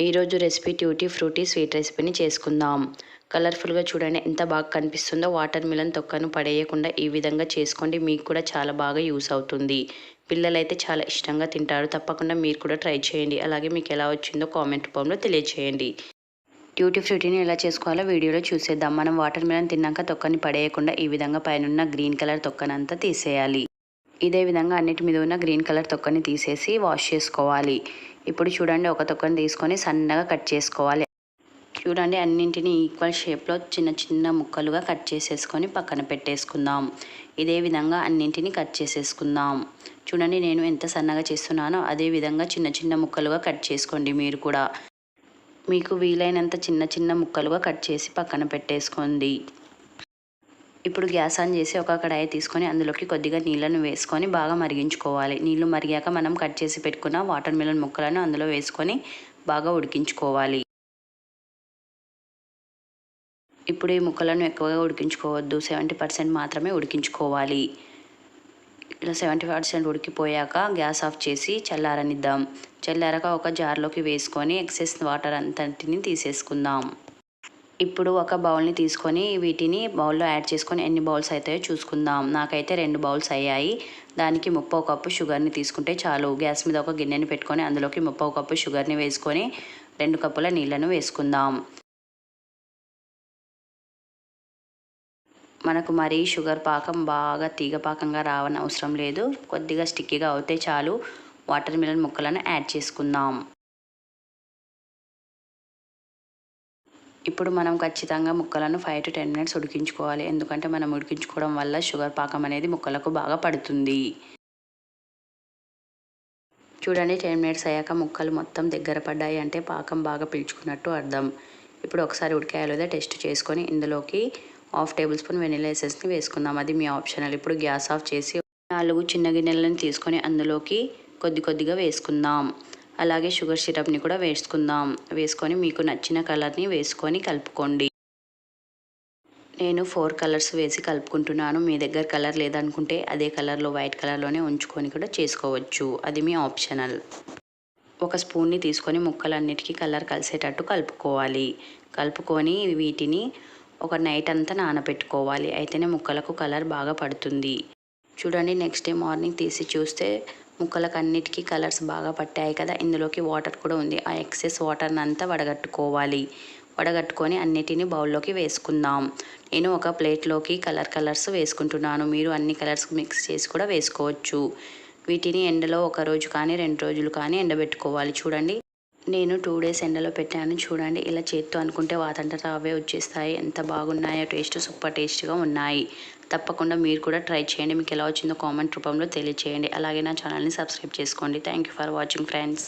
ఈరోజు recipe tutti frutti sweet రెసిపీని చేసుకుందాం. కలర్ఫుల్గా చూడండి ఎంత బాగా కనిపిస్తుందో. వాటర్ మిలన్ తొక్కను పడేయకుండా ఈ విధంగా చేసుకోండి. మీకు కూడా చాలా బాగా యూస్ అవుతుంది. పిల్లలైతే చాలా ఇష్టంగా తింటారు. తప్పకుండా మీరు కూడా ట్రై చేయండి. అలాగే మీకు ఎలా వచ్చిందో కామెంట్ రూపంలో తెలియచేయండి. ట్యూటీ ఫ్రూటీని ఎలా చేసుకోవాలో వీడియోలో చూసేద్దాం. మనం వాటర్ మిలన్ తిన్నాక తొక్కని పడేయకుండా ఈ విధంగా పైన గ్రీన్ కలర్ తొక్కనంతా తీసేయాలి. ఇదే విధంగా అన్నిటి మీద ఉన్న గ్రీన్ కలర్ తొక్కని తీసేసి వాష్ చేసుకోవాలి. ఇప్పుడు చూడండి, ఒక తొక్కని తీసుకొని సన్నగా కట్ చేసుకోవాలి. చూడండి, అన్నింటినీ ఈక్వల్ షేప్లో చిన్న చిన్న ముక్కలుగా కట్ చేసేసుకొని పక్కన పెట్టేసుకుందాం. ఇదే విధంగా అన్నింటినీ కట్ చేసేసుకుందాం. చూడండి, నేను ఎంత సన్నగా చేస్తున్నానో అదే విధంగా చిన్న చిన్న ముక్కలుగా కట్ చేసుకోండి. మీరు కూడా మీకు వీలైనంత చిన్న చిన్న ముక్కలుగా కట్ చేసి పక్కన పెట్టేసుకోండి. ఇప్పుడు గ్యాస్ ఆన్ చేసి ఒక కడాయి తీసుకొని అందులోకి కొద్దిగా నీళ్ళను వేసుకొని బాగా మరిగించుకోవాలి. నీళ్లు మరిగాక మనం కట్ చేసి పెట్టుకున్న వాటర్ మిలన్ ముక్కలను అందులో వేసుకొని బాగా ఉడికించుకోవాలి. ఇప్పుడు ఈ ముక్కలను ఎక్కువగా ఉడికించుకోవద్దు. 70% మాత్రమే ఉడికించుకోవాలి. ఇలా 70% ఉడికిపోయాక గ్యాస్ ఆఫ్ చేసి చల్లారనిద్దాం. చల్లారాక ఒక జార్లోకి వేసుకొని ఎక్సెస్ వాటర్ అంతటిని తీసేసుకుందాం. ఇప్పుడు ఒక బౌల్ని తీసుకొని వీటిని బౌల్లో యాడ్ చేసుకొని ఎన్ని బౌల్స్ అవుతాయో చూసుకుందాం. నాకైతే 2 బౌల్స్ అయ్యాయి. దానికి 3/4 కప్పు షుగర్ని తీసుకుంటే చాలు. గ్యాస్ మీద ఒక గిన్నెని పెట్టుకొని అందులోకి 3/4 కప్పు షుగర్ని వేసుకొని 2 కప్పుల నీళ్ళను వేసుకుందాం. మనకు మరీ షుగర్ పాకం బాగా తీగ పాకంగా రావని అవసరం లేదు. కొద్దిగా స్టిక్కీగా అవుతే చాలు. వాటర్ మిలన్ ముక్కలను యాడ్ చేసుకుందాం. ఇప్పుడు మనం ఖచ్చితంగా ముక్కలను 5 to 10 minutes ఉడికించుకోవాలి. ఎందుకంటే మనం ఉడికించుకోవడం వల్ల షుగర్ పాకం అనేది ముక్కలకు బాగా పడుతుంది. చూడండి, 10 minutes అయ్యాక ముక్కలు మొత్తం దగ్గర పడ్డాయి అంటే పాకం బాగా పీల్చుకున్నట్టు అర్థం. ఇప్పుడు ఒకసారి ఉడికాయో లేదో టెస్ట్ చేసుకొని ఇందులోకి 1/2 tablespoon వెనిలా ఎసెన్స్ని వేసుకుందాం. అది మీ ఆప్షనల్. ఇప్పుడు గ్యాస్ ఆఫ్ చేసి 4 చిన్న గిన్నెలను తీసుకొని అందులోకి కొద్దిగా వేసుకుందాం. అలాగే షుగర్ సిరప్ని కూడా వేసుకుందాం. వేసుకొని మీకు నచ్చిన కలర్ని వేసుకొని కలుపుకోండి. నేను 4 కలర్స్ వేసి కలుపుకుంటున్నాను. మీ దగ్గర కలర్ లేదనుకుంటే అదే కలర్లో వైట్ కలర్లోనే ఉంచుకొని కూడా చేసుకోవచ్చు. అది మీ ఆప్షనల్. ఒక స్పూన్ని తీసుకొని ముక్కలన్నిటికీ కలర్ కలిసేటట్టు కలుపుకోవాలి. కలుపుకొని వీటిని ఒక నైట్ అంతా నానబెట్టుకోవాలి. అయితేనే ముక్కలకు కలర్ బాగా పడుతుంది. చూడండి, నెక్స్ట్ డే మార్నింగ్ తీసి చూస్తే ముక్కలకు అన్నిటికీ కలర్స్ బాగా పట్టాయి కదా. ఇందులోకి వాటర్ కూడా ఉంది. ఆ ఎక్సెస్ వాటర్ని అంతా వడగట్టుకోవాలి. వడగట్టుకొని అన్నిటిని బౌల్లోకి వేసుకుందాం. నేను ఒక ప్లేట్లోకి కలర్స్ వేసుకుంటున్నాను. మీరు అన్ని కలర్స్ మిక్స్ చేసి కూడా వేసుకోవచ్చు. వీటిని ఎండలో 1 రోజు కానీ 2 రోజులు కానీ ఎండబెట్టుకోవాలి. చూడండి, నేను 2 days ఎండలో పెట్టాను. చూడండి, ఇలా చేత్తో అనుకుంటే వాతంతట అవే వచ్చేస్తాయి. ఎంత బాగున్నాయో. టేస్ట్ సూపర్ టేస్ట్గా ఉన్నాయి. తప్పకుండా మీరు కూడా ట్రై చేయండి. మీకు ఎలా వచ్చిందో కామెంట్ రూపంలో తెలియచేయండి. అలాగే నా ఛానల్ని సబ్స్క్రైబ్ చేసుకోండి. Thank you for watching friends.